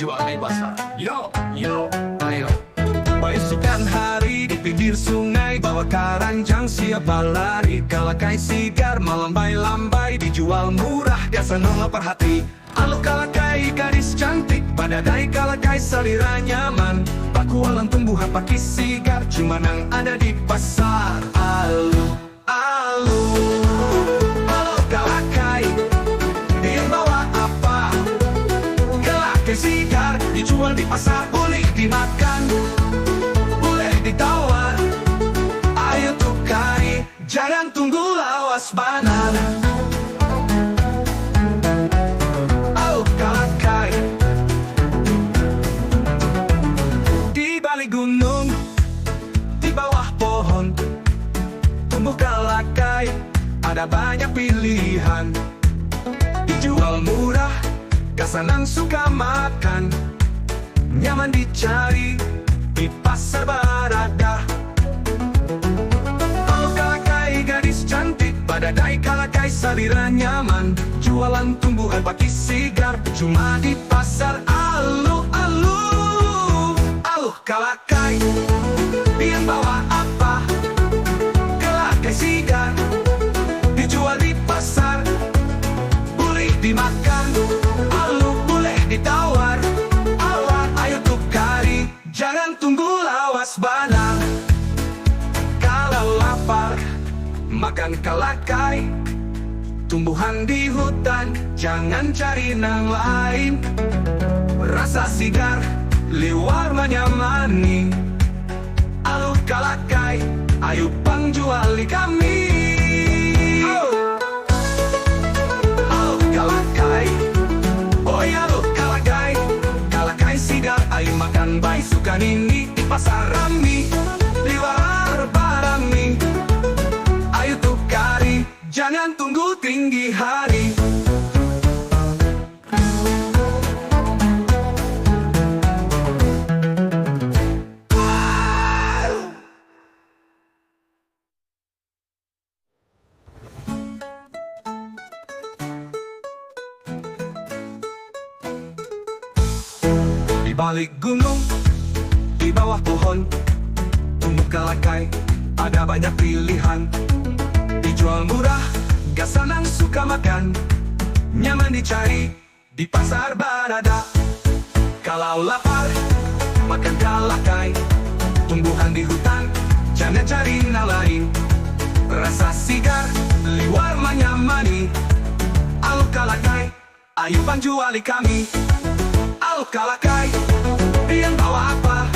jual di pasar. Yo, ayo. Besokan hari di pinggir sungai, bawa keranjang siapa lari. Kalakai sigar melambai-lambai, dijual murah biasa nolak perhati. Alu kalakai gadis cantik, badadai kalakai selera nyaman. Pakualan tumbuhan pakai sigar, cuma yang ada di pasar. Alu kalakai, dia bawa apa? Kalakai sigar, dijual di pasar, boleh dimakan, boleh ditawar. Ayo tukari, jangan tunggu lawas banar. Alu kalakai, di balik gunung, di bawah pohon, tumbuh kalakai, ada banyak pilihan. Dijual murah, kasanang suka makan, nyaman dicari, di pasar barada. Alu kalakai gadis cantik, badadai kalakai selera nyaman. Jualan tumbuhan pakai sigar, cuma di pasar. Alu kalakai, dia bawa apa? Kalakai sigar, dijual di pasar, boleh dimakan, alu boleh ditawar. Awar, ayo tukari, jangan tunggu lawas banar. Kalau lapar, makan kalakai, tumbuhan di hutan, jangan cari yang lain. Rasa sigar, liwar menyamani. Alu kalakai, ayo pang juali kami. Alu kalakai, oh ya alu kalakai, kalakai sigar, ayo makan bayi sukan ini di pasar rami. Liwar barami, ayo tukari, jangan tunggu tinggi hari. Di balik gunung, di bawah pohon, tumbuh kalakai, ada banyak pilihan. Dijual murah, gasanang suka makan, nyaman dicari, di pasar barada. Kalau lapar, makan kalakai, tumbuhan di hutan, jangan cari yang lain. Rasa sigar, liwar menyamani. Alu kalakai, ayo bang juali kami. Alu kalakai, dia bawa apa?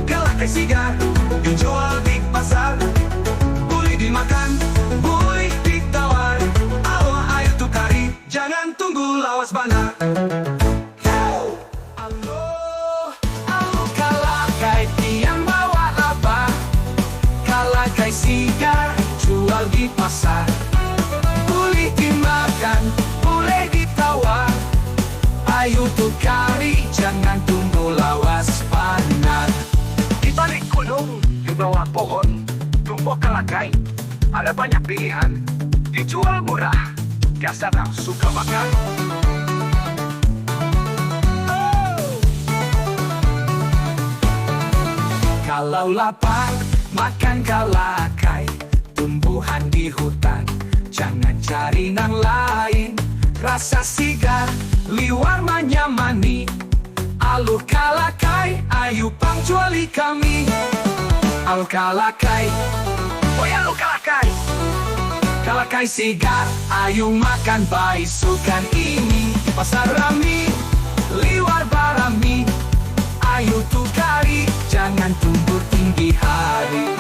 Kalakai sigar, dijual di pasar, boleh dimakan, boleh ditawar. Ayo tukari, jangan tunggu lawas banar. Alu kalakai, dia bawa apa? Kalakai sigar, jual di pasar, boleh dimakan, boleh ditawar. Ayo tukari, jangan tunggu lawas banar. Di balik gunung, di bawah pohon, tumbuh kalakai, ada banyak pilihan. Dijual murah, gasanang suka makan. Kalau lapar, makan kalakai, tumbuhan di hutan, jangan cari yang lain. Rasa sigar, liwar menyamani. Alu kalakai, ayo pang juali kami. Alu kalakai, oh ya alu kalakai, kalakai sigar, ayo makan bayi sukan ini. Pasar rami, liwar barami, ayo tukari, jangan tunggu tinggi hari.